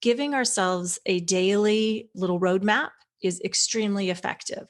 giving ourselves a daily little roadmap is extremely effective.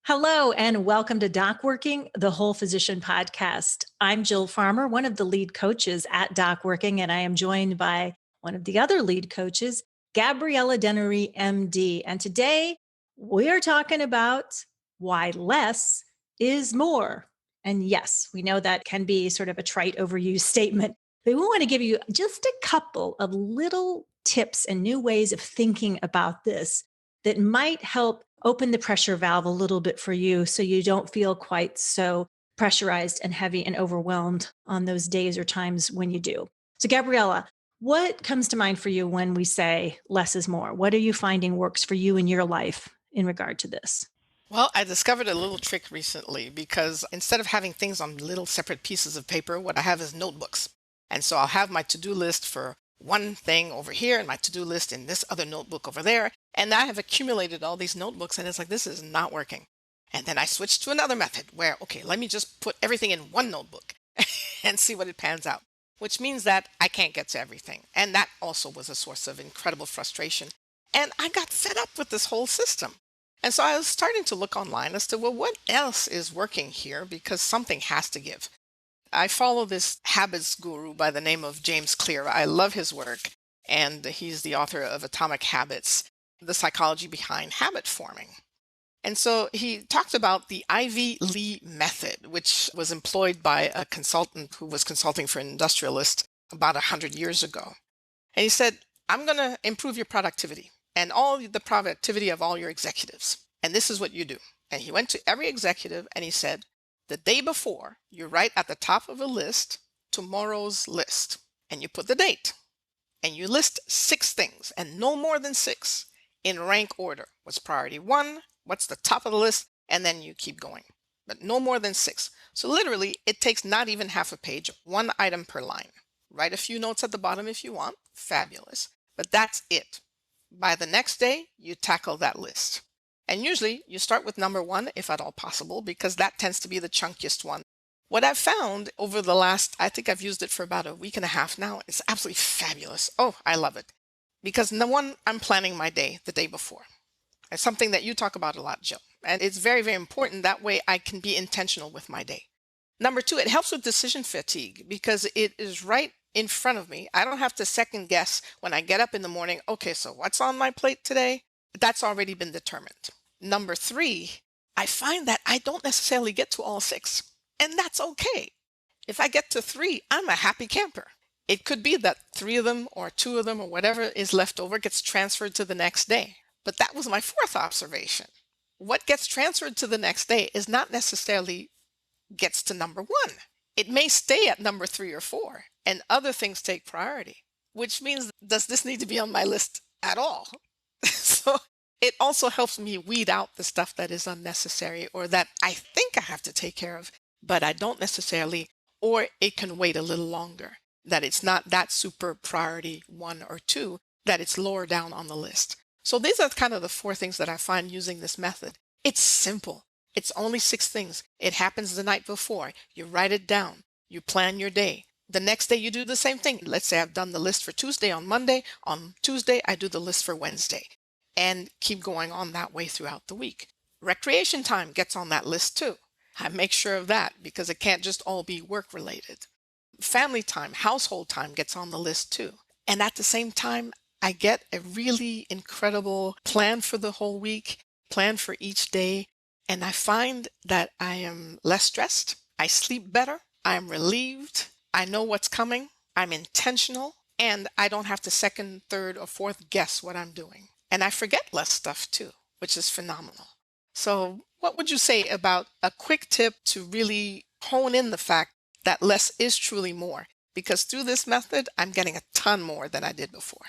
Hello, and welcome to DocWorking, the Whole Physician Podcast. I'm Jill Farmer, one of the lead coaches at DocWorking, and I am joined by one of the other lead coaches, Gabriella Dennery, MD. And today we are talking about why less is more. And yes, we know that can be sort of a trite, overused statement, but we want to give you just a couple of little tips and new ways of thinking about this that might help open the pressure valve a little bit for you so you don't feel quite so pressurized and heavy and overwhelmed on those days or times when you do. So, Gabriella, what comes to mind for you when we say less is more? What are you finding works for you in your life in regard to this? Well, I discovered a little trick recently because instead of having things on little separate pieces of paper, what I have is notebooks. And so I'll have my to-do list for one thing over here and my to-do list in this other notebook over there. And I have accumulated all these notebooks and it's like, this is not working. And then I switched to another method where, okay, let me just put everything in one notebook and see what it pans out, which means that I can't get to everything. And that also was a source of incredible frustration. And I got fed up with this whole system. And so I was starting to look online as to, well, what else is working here? Because something has to give. I follow this habits guru by the name of James Clear. I love his work. And he's the author of Atomic Habits, the psychology behind habit forming. And so he talked about the Ivy Lee method, which was employed by a consultant who was consulting for an industrialist about 100 years ago. And he said, I'm going to improve your productivity and all the productivity of all your executives. And this is what you do. And he went to every executive and he said, the day before, you write at the top of a list, tomorrow's list, and you put the date. And you list 6 things, and no more than 6, in rank order. What's priority 1? What's the top of the list? And then you keep going. But no more than 6. So literally, it takes not even half a page, 1 item per line. Write a few notes at the bottom if you want. Fabulous. But that's it. By the next day, you tackle that list. And usually you start with number 1, if at all possible, because that tends to be the chunkiest one. What I've found over the last, I think I've used it for about a week and a half now. It's absolutely fabulous. Oh, I love it. Because number 1, I'm planning my day the day before. It's something that you talk about a lot, Jill. And it's very, very important. That way I can be intentional with my day. Number 2, it helps with decision fatigue because it is right in front of me. I don't have to second guess when I get up in the morning. Okay, so what's on my plate today? That's already been determined. Number 3, I find that I don't necessarily get to all 6, and that's okay. If I get to 3, I'm a happy camper. It could be that 3 of them or 2 of them or whatever is left over gets transferred to the next day. But that was my 4th observation. What gets transferred to the next day is not necessarily gets to number 1. It may stay at number 3 or 4, and other things take priority, which means, does this need to be on my list at all? So it also helps me weed out the stuff that is unnecessary or that I think I have to take care of, but I don't necessarily, or it can wait a little longer, that it's not that super priority 1 or 2, that it's lower down on the list. So these are kind of the 4 things that I find using this method. It's simple. It's only 6 things. It happens the night before. You write it down. You plan your day. The next day you do the same thing. Let's say I've done the list for Tuesday on Monday. On Tuesday, I do the list for Wednesday. And keep going on that way throughout the week. Recreation time gets on that list too. I make sure of that because it can't just all be work related. Family time, household time gets on the list too. And at the same time, I get a really incredible plan for the whole week, plan for each day. And I find that I am less stressed. I sleep better. I am relieved. I know what's coming. I'm intentional. And I don't have to second, third, or fourth guess what I'm doing. And I forget less stuff too, which is phenomenal. So what would you say about a quick tip to really hone in the fact that less is truly more? Because through this method, I'm getting a ton more than I did before.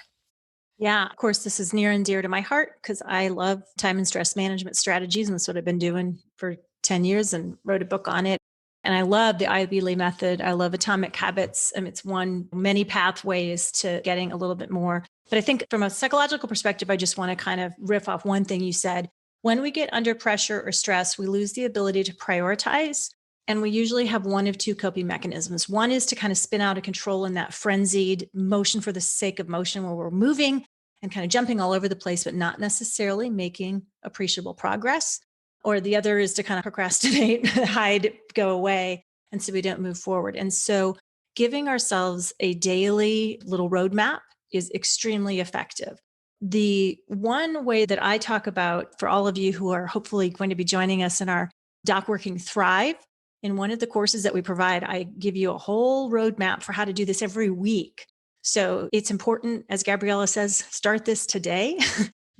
Yeah, of course, this is near and dear to my heart because I love time and stress management strategies. And that's what I've been doing for 10 years and wrote a book on it. And I love the Ivy Lee method. I love Atomic Habits. It's one, many pathways to getting a little bit more. But I think from a psychological perspective, I just want to kind of riff off one thing you said. When we get under pressure or stress, we lose the ability to prioritize And we usually have one of two coping mechanisms. One is to kind of spin out of control in that frenzied motion for the sake of motion, where we're moving and kind of jumping all over the place, but not necessarily making appreciable progress. Or the other is to kind of procrastinate, hide, go away, and so we don't move forward. And so giving ourselves a daily little roadmap is extremely effective. The one way that I talk about for all of you who are hopefully going to be joining us in our DocWorking Thrive, in one of the courses that we provide, I give you a whole roadmap for how to do this every week. So it's important, as Gabriella says, start this today,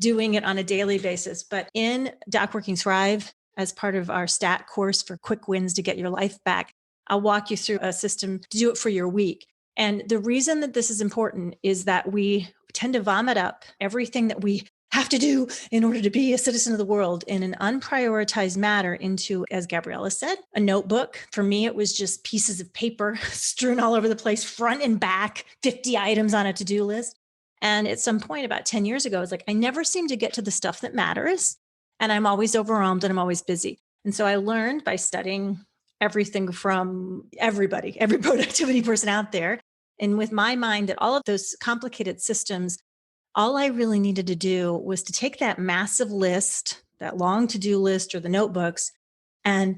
doing it on a daily basis. But in DocWorking Thrive, as part of our STAT course for quick wins to get your life back, I'll walk you through a system to do it for your week. And the reason that this is important is that we tend to vomit up everything that we have to do in order to be a citizen of the world in an unprioritized manner into, as Gabriella said, a notebook. For me, it was just pieces of paper strewn all over the place, front and back, 50 items on a to-do list. And at some point about 10 years ago, it's like, I never seem to get to the stuff that matters. And I'm always overwhelmed and I'm always busy. And so I learned by studying everything from everybody, every productivity person out there. And with my mind that all of those complicated systems, all I really needed to do was to take that massive list, that long to-do list or the notebooks, and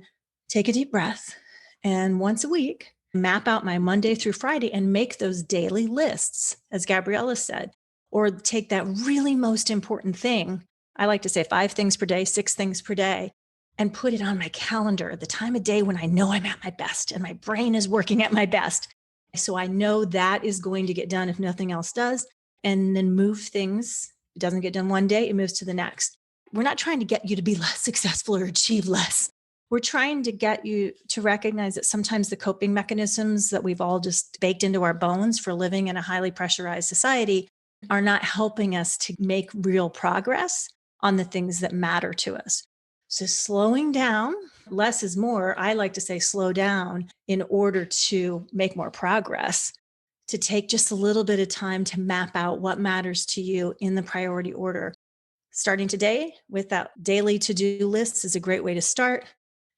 take a deep breath. And once a week, map out my Monday through Friday and make those daily lists, as Gabriella said, or take that really most important thing. I like to say 5 things per day, 6 things per day, and put it on my calendar at the time of day when I know I'm at my best and my brain is working at my best. So I know that is going to get done if nothing else does, and then move things. It doesn't get done one day, it moves to the next. We're not trying to get you to be less successful or achieve less. We're trying to get you to recognize that sometimes the coping mechanisms that we've all just baked into our bones for living in a highly pressurized society are not helping us to make real progress on the things that matter to us. So slowing down, less is more. I like to say slow down in order to make more progress, to take just a little bit of time to map out what matters to you in the priority order. Starting today with that daily to-do lists is a great way to start.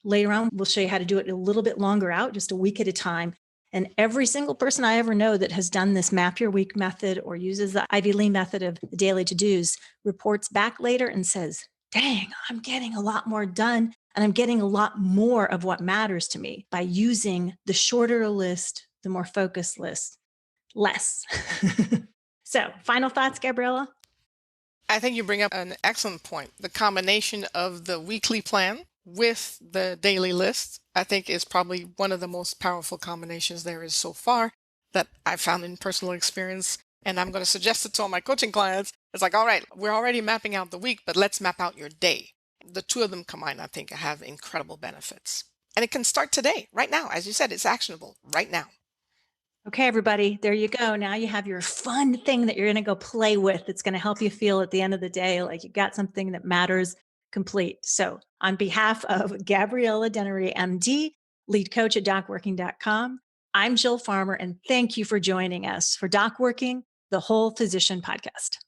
Later on, we'll show you how to do it a little bit longer out, just a week at a time. And every single person I ever know that has done this map your week method or uses the Ivy Lee method of the daily to-dos reports back later and says, dang, I'm getting a lot more done. And I'm getting a lot more of what matters to me by using the shorter list, the more focused list, less. So final thoughts, Gabriella? I think you bring up an excellent point. The combination of the weekly plan with the daily list, I think, is probably one of the most powerful combinations there is so far that I've found in personal experience. And I'm going to suggest it to all my coaching clients. It's like, all right, we're already mapping out the week, but let's map out your day. The two of them combined, I think, have incredible benefits. And it can start today, right now. As you said, it's actionable right now. Okay, everybody, there you go. Now you have your fun thing that you're going to go play with. It's going to help you feel at the end of the day like you got something that matters complete. So on behalf of Gabriella Dennery, MD, lead coach at DocWorking.com, I'm Jill Farmer, and thank you for joining us for DocWorking, the Whole Physician Podcast.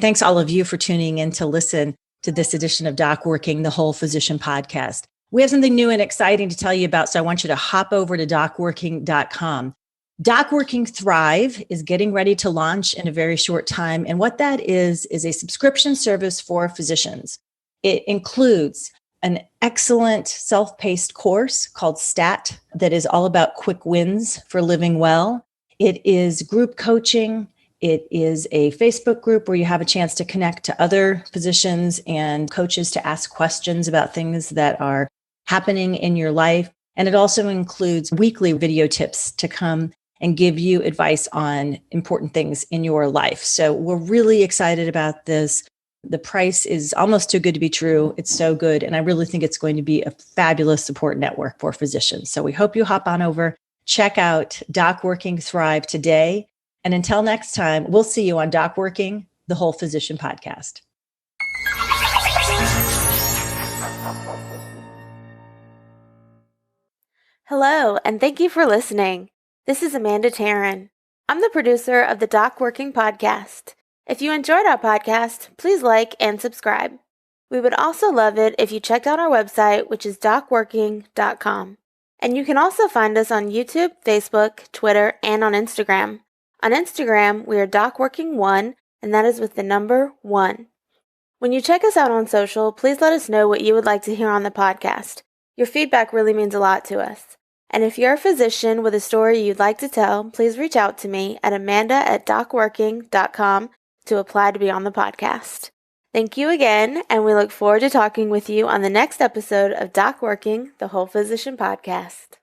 Thanks all of you for tuning in to listen to this edition of DocWorking, the Whole Physician Podcast. We have something new and exciting to tell you about, so I want you to hop over to DocWorking.com. DocWorking Thrive is getting ready to launch in a very short time. And what that is a subscription service for physicians. It includes an excellent self-paced course called STAT that is all about quick wins for living well. It is group coaching. It is a Facebook group where you have a chance to connect to other physicians and coaches to ask questions about things that are happening in your life. And it also includes weekly video tips to come and give you advice on important things in your life. So we're really excited about this. The price is almost too good to be true. It's so good. And I really think it's going to be a fabulous support network for physicians. So we hope you hop on over, check out DocWorking Thrive today. And until next time, we'll see you on DocWorking, the Whole Physician Podcast. Hello, and thank you for listening. This is Amanda Taryn. I'm the producer of the DocWorking podcast. If you enjoyed our podcast, please like and subscribe. We would also love it if you checked out our website, which is docworking.com. And you can also find us on YouTube, Facebook, Twitter, and on Instagram. On Instagram, we are DocWorking1, and that is with the number 1. When you check us out on social, please let us know what you would like to hear on the podcast. Your feedback really means a lot to us. And if you're a physician with a story you'd like to tell, please reach out to me at amanda@docworking.com to apply to be on the podcast. Thank you again, and we look forward to talking with you on the next episode of DocWorking, the Whole Physician Podcast.